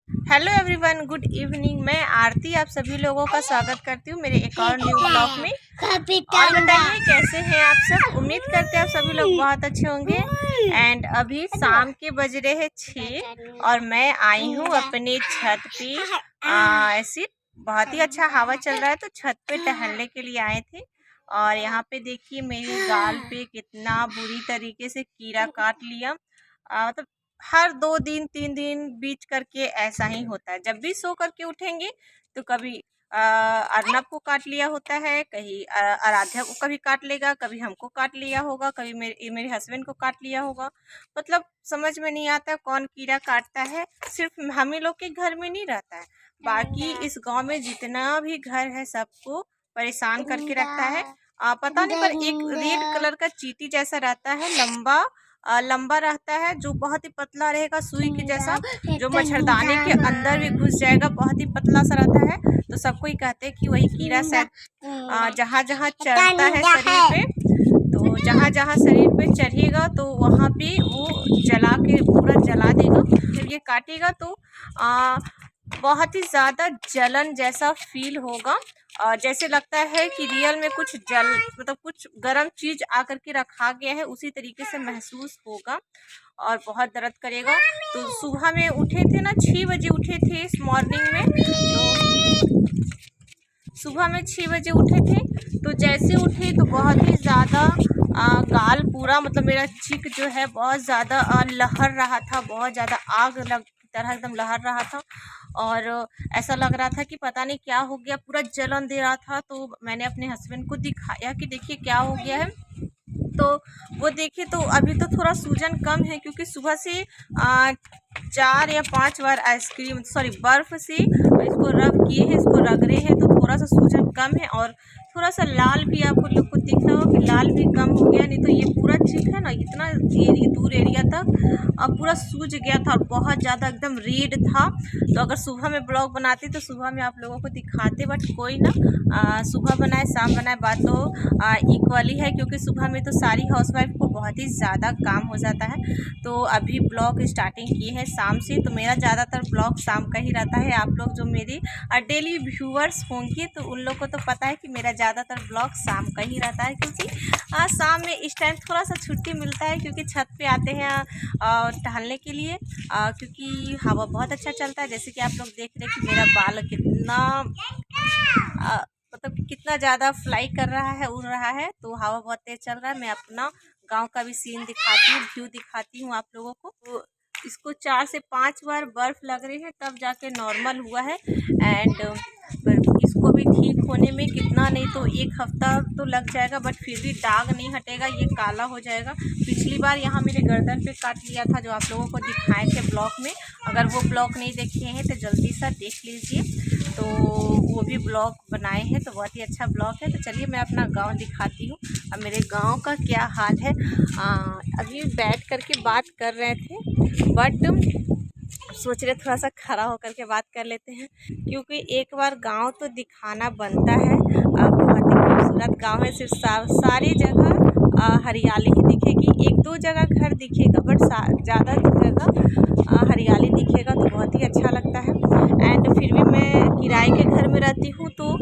Hello everyone, good evening. मैं आरती आप सभी लोगों का स्वागत करती हूँ मेरे एक और न्यू ब्लॉग में। और बताइए कैसे हैं आप सब। उम्मीद करते हैं आप सभी लोग बहुत अच्छे होंगे। एंड अभी शाम के बज रहे हैं 6 और मैं आई हूँ अपने छत पे। ऐसी बहुत ही अच्छा हवा चल रहा है तो छत पे टहलने के लिए आए थे। और यहाँ पे देखिए मेरी गाल पे कितना बुरी तरीके से कीड़ा काट लिया। मतलब हर 2 दिन 3 दिन बीच करके ऐसा ही होता है। जब भी सो करके उठेंगे तो कभी अर्नब को काट लिया होता है, कहीं आराध्या को कभी काट लेगा, कभी हमको काट लिया होगा, कभी मेरे हस्बैंड को काट लिया होगा। मतलब समझ में नहीं आता कौन कीड़ा काटता है। सिर्फ हम ही लोग के घर में नहीं रहता है, बाकी इस गांव में जितना भी घर है सबको परेशान करके रखता है। पता नहीं, पर एक रेड कलर का चींटी जैसा रहता है, लंबा लंबा रहता है, जो बहुत ही पतला रहेगा सुई के जैसा, जो मच्छरदानी के अंदर भी घुस जाएगा। बहुत ही पतला सा रहता है। तो सबको ही कहते हैं कि वही कीड़ा शायद जहाँ जहाँ चढ़ता है शरीर पे, तो जहाँ जहाँ शरीर पे चढ़ेगा तो वहाँ पे वो जला के पूरा जला देगा। जब ये काटेगा तो बहुत ही ज़्यादा जलन जैसा फील होगा। जैसे लगता है कि रियल में कुछ मतलब कुछ गर्म चीज़ आकर के रखा गया है, उसी तरीके से महसूस होगा और बहुत दर्द करेगा। तो सुबह में उठे थे ना, 6 बजे उठे थे इस मॉर्निंग में। तो सुबह में 6 बजे उठे थे, तो जैसे उठे तो बहुत ही ज़्यादा गाल पूरा, मतलब मेरा चीक जो है बहुत ज़्यादा लहर रहा था, बहुत ज़्यादा आग लग की तरह एकदम लहर रहा था। और ऐसा लग रहा था कि पता नहीं क्या हो गया, पूरा जलन दे रहा था। तो मैंने अपने हस्बैंड को दिखाया कि देखिए क्या हो गया है। तो वो देखे तो अभी तो थोड़ा सूजन कम है, क्योंकि सुबह से 4 या 5 बार आइसक्रीम सॉरी बर्फ़ से इसको रब किए हैं, इसको रगड़े हैं, तो थोड़ा सा सूजन कम है। और थोड़ा सा लाल भी आपको लोग को दिख रहा हो कि लाल भी कम हो गया। नहीं तो ये पूरा चीक है ना, इतना दूर एरिया तक पूरा सूज गया था और बहुत ज़्यादा एकदम रेड था। तो अगर सुबह में ब्लॉग बनाती तो सुबह में आप लोगों को दिखाते, बट कोई ना, सुबह बनाए शाम बनाए बात तो इक्वली है, क्योंकि सुबह में तो सारी हाउसवाइफ को बहुत ही ज़्यादा काम हो जाता है। तो अभी ब्लॉग स्टार्टिंग किए हैं शाम से, तो मेरा ज़्यादातर ब्लॉग शाम का ही रहता है। आप लोग जो मेरी डेली व्यूअर्स होंगे तो उन लोग को तो पता है कि मेरा ज़्यादातर ब्लॉग शाम का ही रहता है, क्योंकि शाम में इस टाइम थोड़ा सा छुट्टी मिलता है, क्योंकि छत पे आते हैं टहलने के लिए, क्योंकि हवा बहुत अच्छा चलता है। जैसे कि आप लोग देख रहे हैं कि मेरा बाल कितना मतलब कि कितना ज़्यादा फ्लाई कर रहा है, उड़ रहा है, तो हवा बहुत तेज़ चल रहा है। मैं अपना गांव का भी सीन दिखाती हूँ, व्यू दिखाती हूँ आप लोगों को। तो इसको 4 से 5 बार बर्फ़ लग रही है तब जाके नॉर्मल हुआ है। एंड इसको भी ठीक होने में कितना नहीं तो 1 हफ्ता तो लग जाएगा, बट फिर भी दाग नहीं हटेगा, ये काला हो जाएगा। पिछली बार यहाँ मेरे गर्दन पे काट लिया था, जो आप लोगों को दिखाए थे ब्लॉग में। अगर वो ब्लॉग नहीं देखे हैं तो जल्दी से देख लीजिए। तो वो भी ब्लॉग बनाए हैं, तो बहुत ही अच्छा ब्लॉग है। तो चलिए मैं अपना गांव दिखाती हूँ। अब मेरे गांव का क्या हाल है। अभी बैठ कर के बात कर रहे थे, बट सोच रहे थोड़ा सा खड़ा होकर के बात कर लेते हैं, क्योंकि एक बार गांव तो दिखाना बनता है। बहुत ही खूबसूरत गांव है। सिर्फ सारी जगह हरियाली ही दिखेगी, 1-2 जगह घर दिखेगा, बट ज़्यादा जगह हरियाली दिखेगा, तो बहुत ही अच्छा लगता है। एंड फिर भी मैं किराए के घर में रहती हूँ, तो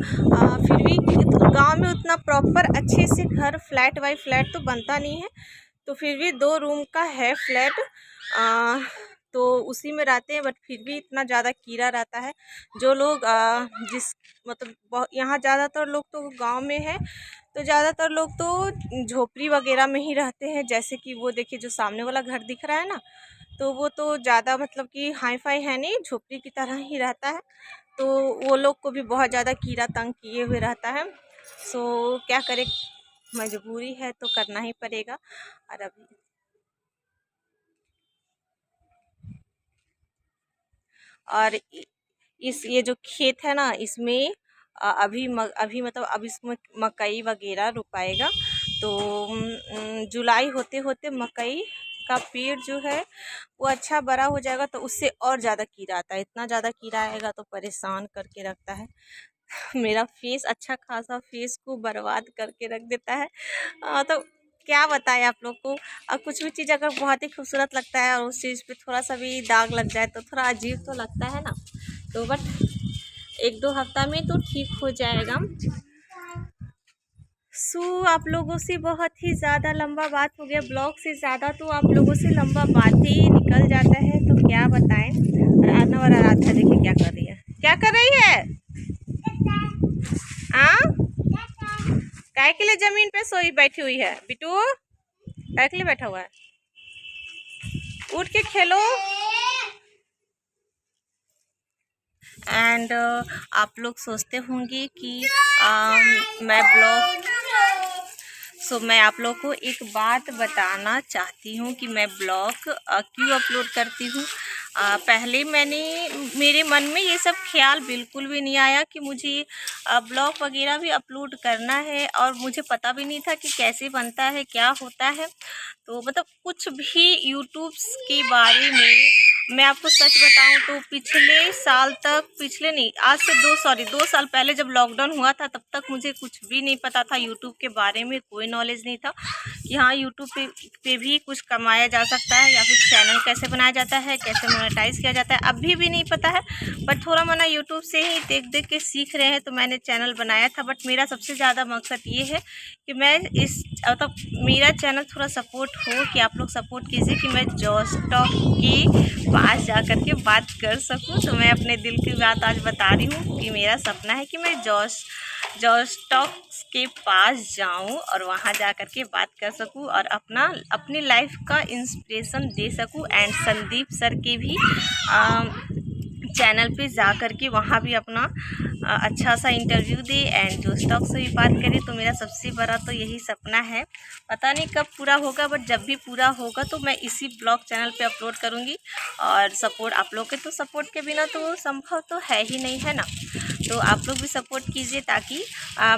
फिर भी गांव में उतना प्रॉपर अच्छे से घर फ्लैट बाई फ्लैट तो बनता नहीं है। तो फिर भी 2 रूम का है फ्लैट, तो उसी में रहते हैं, बट फिर भी इतना ज़्यादा कीड़ा रहता है। जो लोग जिस मतलब यहाँ ज़्यादातर लोग तो गांव में है, तो ज़्यादातर लोग तो झोपड़ी वगैरह में ही रहते हैं। जैसे कि वो देखिए जो सामने वाला घर दिख रहा है ना, तो वो तो ज़्यादा मतलब कि हाई फाई है नहीं, झोपड़ी की तरह ही रहता है। तो वो लोग को भी बहुत ज़्यादा कीड़ा तंग किए हुए रहता है। सो क्या करें, मजबूरी है तो करना ही पड़ेगा। और अभी और इस ये जो खेत है ना, इसमें अभी मतलब अब इसमें मकई वगैरह रोपाएगा। तो जुलाई होते होते मकई का पेड़ जो है वो अच्छा बड़ा हो जाएगा, तो उससे और ज़्यादा कीड़ा आता है। इतना ज़्यादा कीड़ा आएगा तो परेशान करके रखता है। मेरा फेस अच्छा खासा फेस को बर्बाद करके रख देता है। तो क्या बताएं आप लोग को। और कुछ भी चीज़ अगर बहुत ही खूबसूरत लगता है और उस चीज़ पे थोड़ा सा भी दाग लग जाए तो थोड़ा अजीब तो लगता है ना। तो बट 1-2 हफ्ता में तो ठीक हो जाएगा। आप लोगों से बहुत ही ज़्यादा लंबा बात हो गया, ब्लॉग से ज़्यादा तो आप लोगों से लंबा बात ही निकल जाता है, तो क्या बताएं। आना और आराध्या देखिए क्या कर रही है, क्या कर रही है। काय के लिए जमीन पे सोई बैठी हुई है बिटू, काय के लिए बैठा हुआ है, उठ के खेलो। एंड आप लोग सोचते होंगे कि मैं ब्लॉग मैं आप लोग को एक बात बताना चाहती हूँ कि मैं ब्लॉग क्यों अपलोड करती हूँ। पहले मेरे मन में ये सब ख्याल बिल्कुल भी नहीं आया कि मुझे ब्लॉग वगैरह भी अपलोड करना है, और मुझे पता भी नहीं था कि कैसे बनता है, क्या होता है। तो मतलब कुछ भी यूट्यूब के बारे में मैं आपको सच बताऊं तो पिछले साल तक, पिछले नहीं आज से 2 साल पहले जब लॉकडाउन हुआ था तब तक मुझे कुछ भी नहीं पता था, यूट्यूब के बारे में कोई नॉलेज नहीं था कि हाँ यूट्यूब पे भी कुछ कमाया जा सकता है, या फिर चैनल कैसे बनाया जाता है, कैसे मोनेटाइज किया जाता है, अभी भी नहीं पता है। बट थोड़ा मना यूट्यूब से ही देख देख के सीख रहे हैं, तो मैंने चैनल बनाया था। बट मेरा सबसे ज़्यादा मकसद ये है कि मैं मतलब मेरा चैनल थोड़ा सपोर्ट हो, कि आप लोग सपोर्ट कीजिए कि मैं जॉस टॉक के पास जा कर के बात कर सकूं। तो मैं अपने दिल की बात आज बता रही हूँ कि मेरा सपना है कि मैं जॉस टॉक के पास जाऊं और वहां जा कर के बात कर सकूं और अपनी लाइफ का इंस्पिरेशन दे सकूं। एंड संदीप सर के भी चैनल पे जा कर के वहाँ भी अपना अच्छा सा इंटरव्यू दे एंड जो स्टॉक से भी बात करें। तो मेरा सबसे बड़ा तो यही सपना है, पता नहीं कब पूरा होगा, बट जब भी पूरा होगा तो मैं इसी ब्लॉग चैनल पे अपलोड करूँगी। और सपोर्ट आप लोग के तो सपोर्ट के बिना तो संभव तो है ही नहीं, है ना। तो आप लोग भी सपोर्ट कीजिए ताकि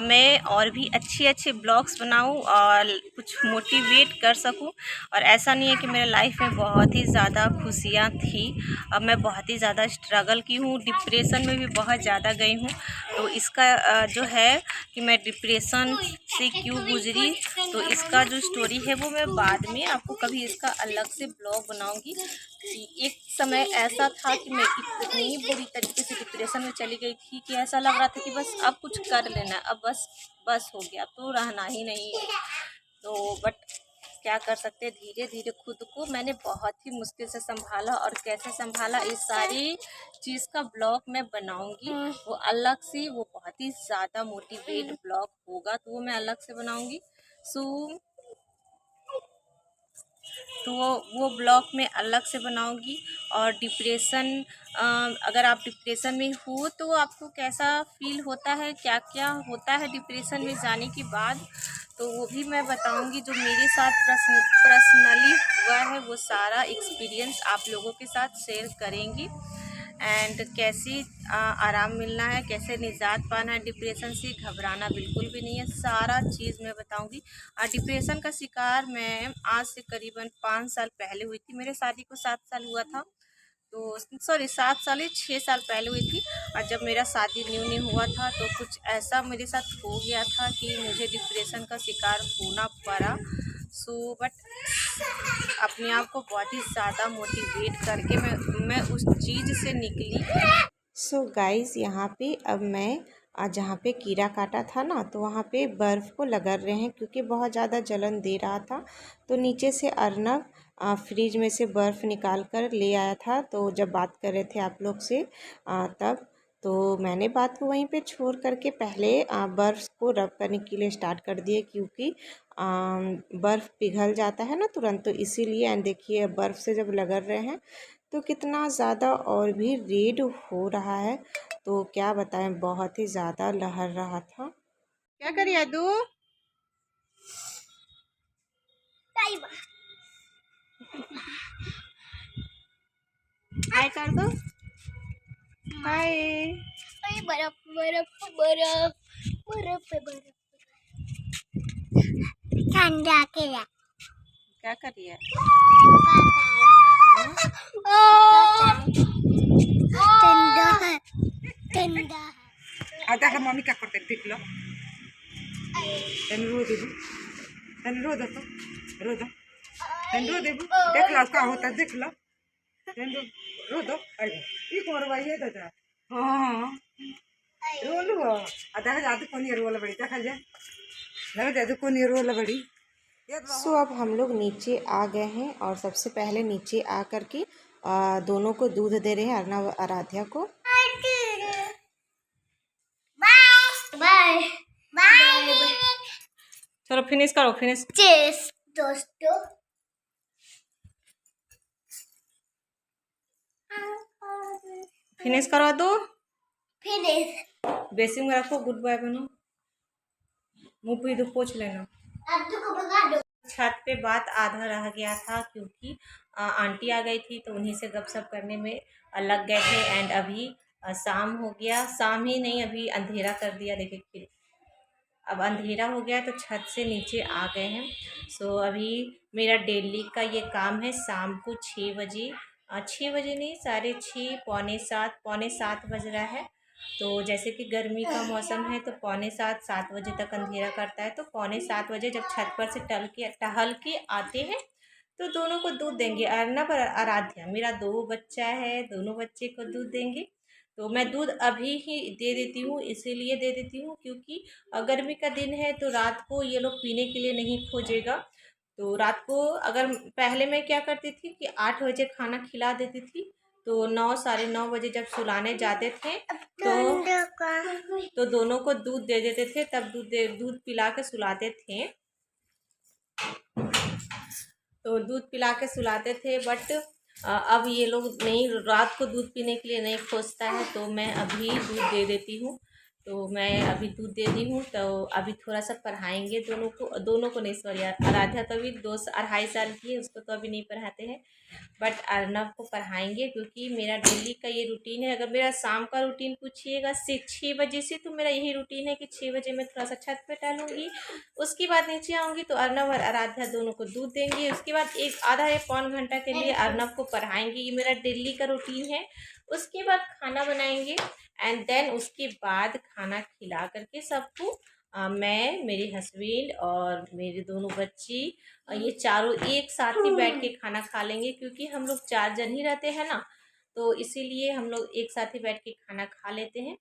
मैं और भी अच्छे ब्लॉग्स बनाऊँ और कुछ मोटिवेट कर सकूँ। और ऐसा नहीं है कि मेरे लाइफ में बहुत ही ज़्यादा खुशियाँ थी, अब मैं बहुत ही ज़्यादा स्ट्रगल की हूँ, डिप्रेशन में भी बहुत ज़्यादा गई हूँ। तो इसका जो है कि मैं डिप्रेशन से क्यों गुजरी, तो इसका जो स्टोरी है वो मैं बाद में आपको कभी इसका अलग से ब्लॉग बनाऊंगी। कि एक समय ऐसा था कि मैं इतनी बुरी तरीके से डिप्रेशन में चली गई थी कि ऐसा लग रहा था कि बस अब कुछ कर लेना, अब बस हो गया, तो रहना ही नहीं है। तो बट क्या कर सकते, धीरे धीरे खुद को मैंने बहुत ही मुश्किल से संभाला, और कैसे संभाला इस सारी चीज़ का ब्लॉग मैं बनाऊंगी। वो अलग से, वो बहुत ही ज़्यादा मोटिवेट ब्लॉग होगा, तो वो मैं अलग से बनाऊंगी। तो वो ब्लॉग मैं अलग से बनाऊंगी। और डिप्रेशन, अगर आप डिप्रेशन में हो तो आपको कैसा फील होता है, क्या क्या होता है डिप्रेशन में जाने के बाद, तो वो भी मैं बताऊंगी। जो मेरे साथ पर्सनली हुआ है वो सारा एक्सपीरियंस आप लोगों के साथ शेयर करेंगी। एंड कैसे आराम मिलना है, कैसे निजात पाना है डिप्रेशन से, घबराना बिल्कुल भी नहीं है, सारा चीज़ मैं बताऊंगी। डिप्रेशन का शिकार मैं आज से करीबन 5 साल पहले हुई थी। मेरे शादी को 7 साल हुआ था, तो सॉरी 7 साल ही 6 साल पहले हुई थी। और जब मेरा शादी न्यू हुआ था तो कुछ ऐसा मेरे साथ हो गया था कि मुझे डिप्रेशन का शिकार होना पड़ा। बट अपने आप को बहुत ही ज़्यादा मोटिवेट करके मैं उस चीज़ से निकली। गाइस यहाँ पे अब मैं जहाँ पे कीड़ा काटा था ना, तो वहाँ पे बर्फ़ को लगा रहे हैं क्योंकि बहुत ज़्यादा जलन दे रहा था। तो नीचे से अर्नब फ्रिज में से बर्फ़ निकाल कर ले आया था। तो जब बात कर रहे थे आप लोग से तब तो मैंने बात को वहीं पे छोड़ करके पहले बर्फ़ को रब करने के लिए स्टार्ट कर दिए, क्योंकि बर्फ़ पिघल जाता है ना तुरंत, तो इसीलिए। एंड देखिए बर्फ़ से जब लगा रहे हैं तो कितना ज़्यादा और भी रेड हो रहा है, तो क्या बताएं, बहुत ही ज़्यादा लहर रहा था। क्या करिए दू हाय कर दो, हाय। बर्फ बर्फ बर्फ बर्फ बर्फ ठंडा के क्या करिए ठंडा है, ठंडा है। आता है मम्मी क्या करते देख लो, दीदी रो दो तो रो दो रो दे देख लो क्या होता है देख लो रो दो ये कोरवा ये दादा हाँ रो लो देखा जाते कौन रोल बड़ी देखा जाए लगा जाते कौन रोल बड़ी। सो अब हम लोग नीचे आ गए हैं और सबसे पहले नीचे आ करके दोनों को दूध दे रहे हैं, अर्नव आराध्या को। बाय बाय चलो फिनिश करो फिनिश दोस्तों। फिनिश करो दो फिनिश बेसिंग में रखो गुड बाय बनो मुँह पे तो पोंछ लेना। अब तो भगा दो। छत पे बात आधा रह गया था क्योंकि आंटी आ गई थी तो उन्हीं से गपशप करने में लग गए थे। एंड अभी शाम हो गया, शाम ही नहीं अभी अंधेरा कर दिया। देखिए अब अंधेरा हो गया तो छत से नीचे आ गए हैं। सो अभी मेरा डेली का ये काम है शाम को 6 बजे 6 बजे नहीं 6:30 पौने 7 बज रहा है। तो जैसे कि गर्मी का मौसम है तो 6:45 बजे तक अंधेरा करता है। तो 6:45 बजे जब छत पर से टहल के आते हैं तो दोनों को दूध देंगे। अर्नव और आराध्या मेरा 2 बच्चा है, दोनों बच्चे को दूध देंगे। तो मैं दूध अभी ही दे देती हूँ, इसीलिए दे देती हूँ क्योंकि गर्मी का दिन है तो रात को ये लोग पीने के लिए नहीं खोजेगा। तो रात को अगर पहले मैं क्या करती थी कि 8 बजे खाना खिला देती थी तो 9 साढ़े 9 बजे जब सुलाने जाते थे तो दोनों को दूध दे देते थे, तब दूध पिला के सुलाते थे। तो दूध पिला के सुलाते थे बट अब ये लोग नहीं, रात को दूध पीने के लिए नहीं खोजता है तो मैं अभी दूध दे देती हूँ। तो मैं अभी दूध दे दी हूँ। तो अभी थोड़ा सा पढ़ाएंगे दोनों को नहीं, सॉरी आराध्या तो अभी 2-2.5 साल की है, उसको तो अभी नहीं पढ़ाते हैं बट अर्नव को पढ़ाएंगे क्योंकि मेरा डेली का ये रूटीन है। अगर मेरा शाम का रूटीन पूछिएगा 6 बजे से तो मेरा यही रूटीन है कि 6 बजे मैं थोड़ा सा छत पे टहलूँगी, उसके बाद नीचे आऊँगी तो अर्नव और आराध्या दोनों को दूध देंगे। उसके बाद आधा या पौन घंटा के लिए अर्नव को पढ़ाएंगे, ये मेरा डेली का रूटीन है। उसके बाद खाना बनाएंगे एंड देन उसके बाद खाना खिला करके सबको मैं, मेरे हस्बैंड और मेरे दोनों बच्ची ये चारों एक साथ ही बैठ के खाना खा लेंगे क्योंकि हम लोग 4 जन ही रहते हैं ना, तो इसीलिए हम लोग एक साथ ही बैठ के खाना खा लेते हैं।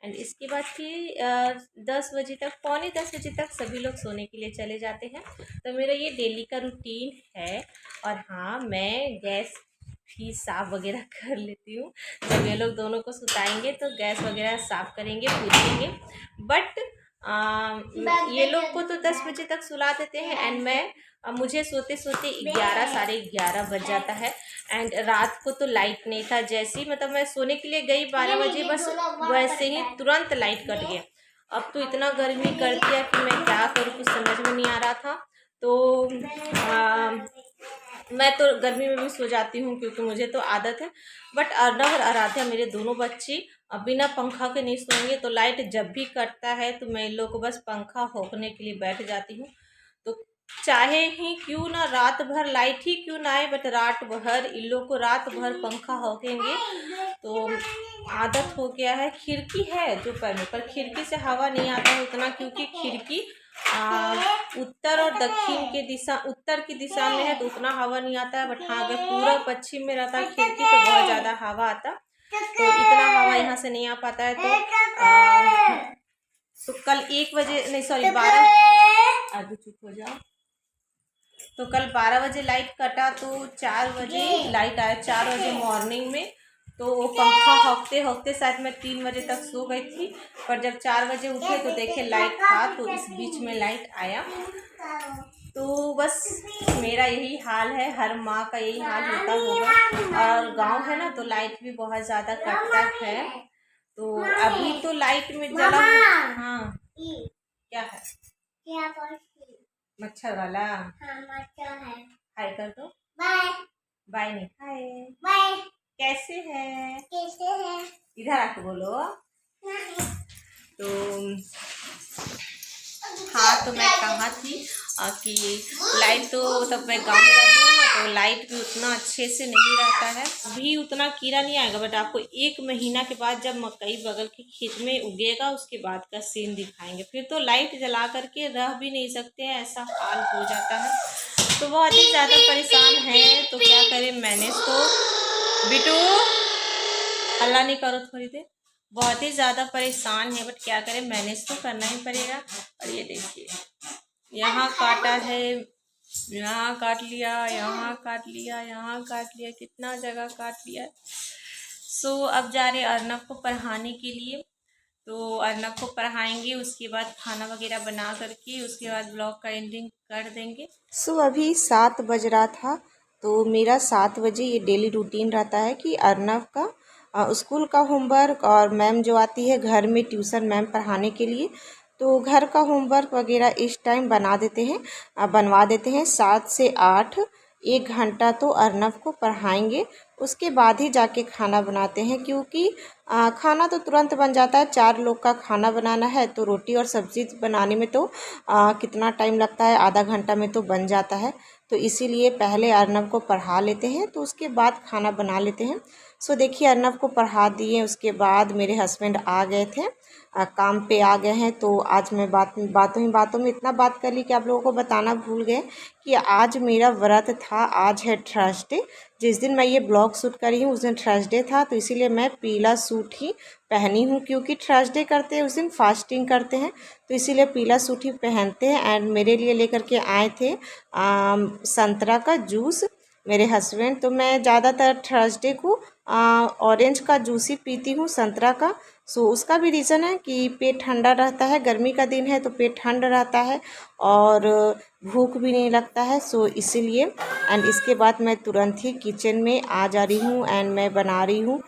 एंड इसके बाद फिर 10 बजे तक, पौने 10 बजे तक सभी लोग सोने के लिए चले जाते हैं। तो मेरा ये डेली का रूटीन है। और हाँ, मैं गैस भी साफ़ वगैरह कर लेती हूँ। जब ये लोग दोनों को सुताएंगे तो गैस वगैरह साफ़ करेंगे, पूछेंगे। बट ये लोग को तो 10 बजे तक सुला देते हैं एंड मुझे सोते सोते 11 साढ़े 11 बज जाता है। एंड रात को तो लाइट नहीं था, जैसे ही मतलब मैं सोने के लिए गई 12 बजे, बस वैसे ही तुरंत लाइट कट गया। अब तो इतना गर्मी कर दिया कि मैं क्या करूँ, कुछ समझ में नहीं आ रहा था। तो मैं तो गर्मी में भी सो जाती हूँ क्योंकि मुझे तो आदत है। बट अर्नव और आराध्या मेरे दोनों बच्चे बिना पंखा के नहीं सोएंगे। तो लाइट जब भी कटता है तो मैं इन लोग को बस पंखा होकने के लिए बैठ जाती हूँ। तो चाहे ही क्यों ना रात भर लाइट ही क्यों ना आए बट रात भर इन लोग को रात भर पंखा होकेंगे। तो आदत हो गया है। खिड़की है जो पर खिड़की से हवा नहीं आता है उतना, क्योंकि खिड़की उत्तर और दक्षिण के दिशा, उत्तर की दिशा में है तो उतना हवा नहीं आता है। बट हाँ, अगर पूरा पश्चिम में रहता है खिड़की तो बहुत ज़्यादा हवा आता, तो इतना हवा यहाँ से नहीं आ पाता है। तो कल 1 बजे नहीं, सॉरी 12, आगे चुप हो जाओ। तो कल 12 बजे लाइट कटा तो 4 बजे लाइट आया, 4 बजे मॉर्निंग में। तो वो पंखा होकते होकते शायद मैं 3 बजे तक सो गई थी। पर जब 4 बजे उठे तो देखे लाइट था, तो इस बीच में लाइट आया। तो बस मेरा यही हाल है, हर माँ का यही हाल होता होगा। और गांव है ना तो लाइट भी बहुत ज़्यादा कटता है। तो अभी तो लाइट में जला, हाँ क्या है, मच्छर वाला, हाँ मच्छर है। हाय कर दो, बाय। बाय नहीं, हाय बाय। कैसे है, कैसे है, इधर आके बोलो। तो हाँ, तो मैं कहाँ थी, कि लाइट तो तब मैं गांव में रहती हूँ ना, तो लाइट भी उतना अच्छे से नहीं रहता है, भी उतना कीड़ा नहीं आएगा। बट आपको 1 महीना के बाद जब मकई बगल के खेत में उगेगा उसके बाद का सीन दिखाएंगे। फिर तो लाइट जला करके रह भी नहीं सकते हैं, ऐसा हाल हो जाता है। तो बहुत ही ज़्यादा परेशान है, तो क्या करें मैनेज। तो बिटू हल्ला नहीं करो थोड़ी देर, बहुत ही ज़्यादा परेशान है, बट क्या करें मैनेज तो करना ही पड़ेगा। और ये देखिए यहाँ काटा है, यहाँ काट लिया, यहाँ काट लिया, यहाँ काट लिया, कितना जगह काट लिया। सो अब जा रहे अर्नव को पढ़ाने के लिए। तो अर्नव को पढ़ाएंगे, उसके बाद खाना वगैरह बना करके उसके बाद ब्लॉग का एंडिंग कर देंगे। सो अभी 7 बज रहा था, तो मेरा 7 बजे ये डेली रूटीन रहता है कि अर्नव का स्कूल का होमवर्क, और मैम जो आती है घर में ट्यूशन मैम पढ़ाने के लिए, तो घर का होमवर्क वगैरह इस टाइम बनवा देते हैं 7 से 8। 1 घंटा तो अर्नव को पढ़ाएंगे, उसके बाद ही जाके खाना बनाते हैं, क्योंकि खाना तो तुरंत बन जाता है। 4 लोग का खाना बनाना है, तो रोटी और सब्ज़ी बनाने में तो कितना टाइम लगता है, आधा घंटा में तो बन जाता है। तो इसीलिए पहले अर्नव को पढ़ा लेते हैं, तो उसके बाद खाना बना लेते हैं। सो देखिए अर्नव को पढ़ा दिए, उसके बाद मेरे हस्बैंड आ गए थे, काम पे आ गए हैं। तो आज मैं बातों में इतना बात कर ली कि आप लोगों को बताना भूल गए कि आज मेरा व्रत था। आज है थर्सडे, जिस दिन मैं ये ब्लॉग शूट करी हूँ उस दिन थर्सडे था, तो इसीलिए मैं पीला सूट ही पहनी हूँ, क्योंकि थर्सडे करते हैं उस दिन फास्टिंग करते हैं, तो इसीलिए पीला सूट ही पहनते हैं। एंड मेरे लिए लेकर के आए थे संतरा का जूस मेरे हस्बैंड। तो मैं ज़्यादातर थर्सडे को ऑरेंज का जूस ही पीती हूँ, संतरा का। सो उसका भी रीज़न है कि पेट ठंडा रहता है, गर्मी का दिन है तो पेट ठंड रहता है और भूख भी नहीं लगता है। सो इसीलिए एंड इसके बाद मैं तुरंत ही किचन में आ जा रही हूँ एंड मैं बना रही हूँ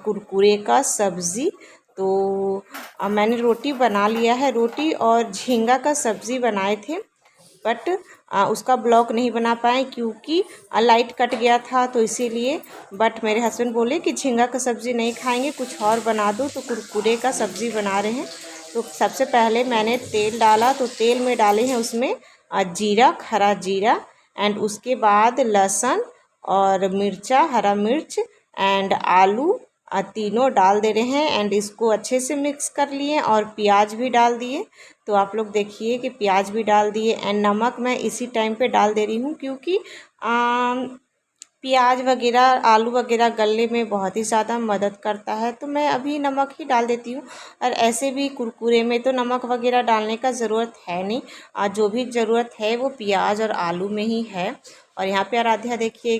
कुरकुरे का सब्ज़ी। तो मैंने रोटी बना लिया है, रोटी और झींगा का सब्ज़ी बनाए थे, बट उसका ब्लॉग नहीं बना पाए क्योंकि लाइट कट गया था, तो इसीलिए। बट मेरे हस्बैंड बोले कि झींगा का सब्ज़ी नहीं खाएंगे, कुछ और बना दो, तो कुरकुरे का सब्ज़ी बना रहे हैं। तो सबसे पहले मैंने तेल डाला, तो तेल में डाले हैं उसमें जीरा, खरा जीरा, एंड उसके बाद लहसुन और मिर्चा, हरा मिर्च एंड आलू तीनों डाल दे रहे हैं। एंड इसको अच्छे से मिक्स कर लिए और प्याज भी डाल दिए। तो आप लोग देखिए कि प्याज भी डाल दिए एंड नमक मैं इसी टाइम पे डाल दे रही हूँ, क्योंकि प्याज वगैरह आलू वगैरह गलने में बहुत ही ज़्यादा मदद करता है, तो मैं अभी नमक ही डाल देती हूँ। और ऐसे भी कुरकुरे में तो नमक वगैरह डालने का ज़रूरत है नहीं, जो भी ज़रूरत है वो प्याज और आलू में ही है। और यहाँ पे आराध्या देखिए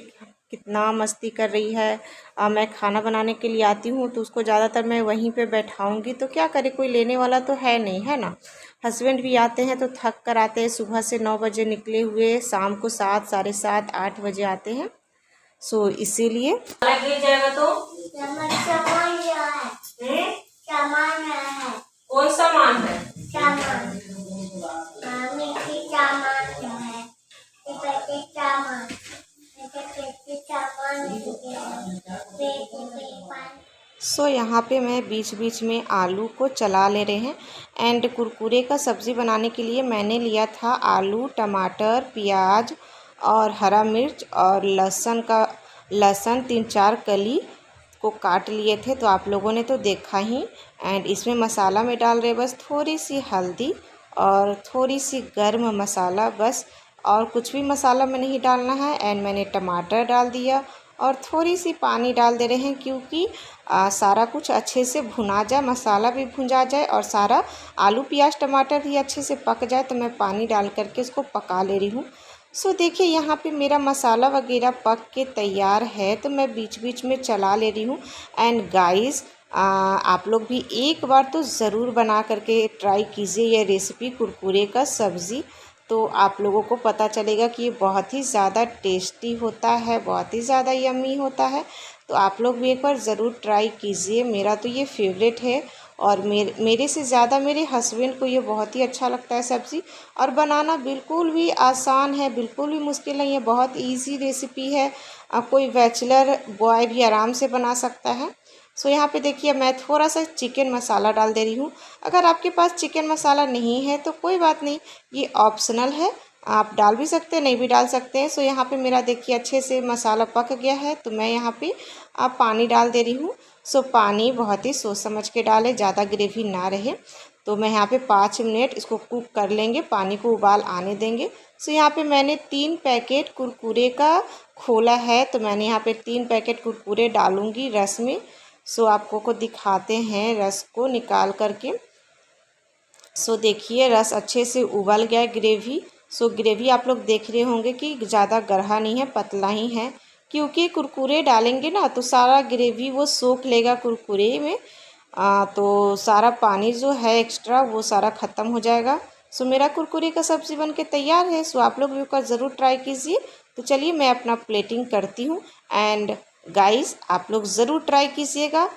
कितना मस्ती कर रही है। मैं खाना बनाने के लिए आती हूँ तो उसको ज़्यादातर मैं वहीं पे बैठाऊँगी, तो क्या करे, कोई लेने वाला तो है नहीं, है ना। हस्बैंड भी आते हैं तो थक कर आते हैं, सुबह से 9 बजे निकले हुए, शाम को 7, साढ़े 7, 8 बजे आते हैं। सो इसीलिए लग जाएगा। तो कौन सामान है? सो यहाँ पे मैं बीच बीच में आलू को चला ले रहे हैं। एंड कुरकुरे का सब्ज़ी बनाने के लिए मैंने लिया था आलू, टमाटर, प्याज और हरा मिर्च और लहसुन 3-4 कली को काट लिए थे, तो आप लोगों ने तो देखा ही। एंड इसमें मसाला में डाल रहे बस थोड़ी सी हल्दी और थोड़ी सी गर्म मसाला, बस, और कुछ भी मसाला में नहीं डालना है। एंड मैंने टमाटर डाल दिया और थोड़ी सी पानी डाल दे रहे हैं, क्योंकि सारा कुछ अच्छे से भुना जाए, मसाला भी भुना जाए और सारा आलू प्याज टमाटर भी अच्छे से पक जाए। तो मैं पानी डाल करके इसको पका ले रही हूँ। सो देखिए यहाँ पे मेरा मसाला वगैरह पक के तैयार है, तो मैं बीच बीच में चला ले रही हूँ। एंड गाइस आप लोग भी एक बार तो ज़रूर बना करके ट्राई कीजिए ये रेसिपी कुरकुरे का सब्ज़ी, तो आप लोगों को पता चलेगा कि ये बहुत ही ज़्यादा टेस्टी होता है, बहुत ही ज़्यादा यम्मी होता है। तो आप लोग भी एक बार ज़रूर ट्राई कीजिए। मेरा तो ये फेवरेट है और मेरे से ज़्यादा मेरे हस्बैंड को ये बहुत ही अच्छा लगता है सब्ज़ी। और बनाना बिल्कुल भी आसान है, बिल्कुल भी मुश्किल नहीं है, बहुत इजी रेसिपी है। कोई बैचलर बॉय भी आराम से बना सकता है। सो यहाँ पे देखिए मैं थोड़ा सा चिकन मसाला डाल दे रही हूँ। अगर आपके पास चिकन मसाला नहीं है तो कोई बात नहीं, ये ऑप्शनल है, आप डाल भी सकते हैं, नहीं भी डाल सकते हैं। सो यहाँ पे मेरा देखिए अच्छे से मसाला पक गया है, तो मैं यहाँ पे अब पानी डाल दे रही हूँ। सो पानी बहुत ही सोच समझ के डालें, ज़्यादा ग्रेवी ना रहे। तो मैं यहाँ पे 5 मिनट इसको कुक कर लेंगे, पानी को उबाल आने देंगे। सो यहाँ पे मैंने 3 पैकेट कुरकुरे का खोला है, तो मैंने यहाँ पे 3 पैकेट कुरकुरे डालूँगी रस में। सो आपको को दिखाते हैं रस को निकाल करके। सो देखिए रस अच्छे से उबल गया है, ग्रेवी। सो ग्रेवी आप लोग देख रहे होंगे कि ज़्यादा गाढ़ा नहीं है, पतला ही है, क्योंकि कुरकुरे डालेंगे ना तो सारा ग्रेवी वो सोख लेगा कुरकुरे में। तो सारा पानी जो है एक्स्ट्रा वो सारा ख़त्म हो जाएगा। सो मेरा कुरकुरे का सब्ज़ी बन के तैयार है। सो आप लोग भी का ज़रूर ट्राई कीजिए। तो चलिए मैं अपना प्लेटिंग करती हूँ। एंड गाइस आप लोग ज़रूर ट्राई कीजिएगा,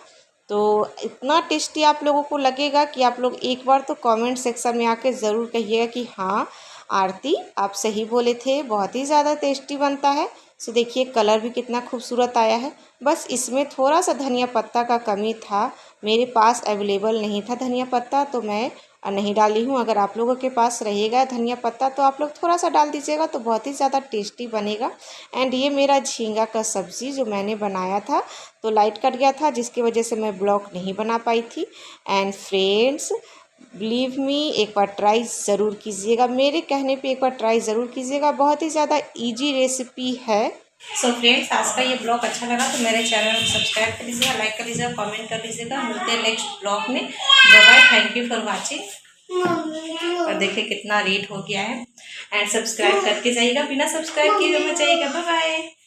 तो इतना टेस्टी आप लोगों को लगेगा कि आप लोग एक बार तो कमेंट सेक्शन में आके ज़रूर कहिएगा कि हाँ आरती आप सही बोले थे, बहुत ही ज़्यादा टेस्टी बनता है। सो देखिए कलर भी कितना खूबसूरत आया है। बस इसमें थोड़ा सा धनिया पत्ता का कमी था, मेरे पास अवेलेबल नहीं था धनिया पत्ता, तो मैं नहीं डाली हूँ। अगर आप लोगों के पास रहेगा धनिया पत्ता तो आप लोग थोड़ा सा डाल दीजिएगा, तो बहुत ही ज़्यादा टेस्टी बनेगा। एंड ये मेरा झींगा का सब्ज़ी जो मैंने बनाया था तो लाइट कट गया था, जिसकी वजह से मैं ब्लॉग नहीं बना पाई थी। एंड फ्रेंड्स बिलीव मी, एक बार ट्राई ज़रूर कीजिएगा, मेरे कहने पे एक बार ट्राई ज़रूर कीजिएगा, बहुत ही ज़्यादा ईजी रेसिपी है। सो फ्रेंड्स आज का ये ब्लॉग अच्छा लगा तो मेरे चैनल को सब्सक्राइब कर लीजिएगा, लाइक कर लीजिएगा, कमेंट कर लीजिएगा। मिलते हैं नेक्स्ट ब्लॉग में। Bye, thank you for watching. और देखिए कितना रेट हो गया है। एंड सब्सक्राइब करके जाइएगा, बिना सब्सक्राइब किए मत जाइएगा। Bye bye.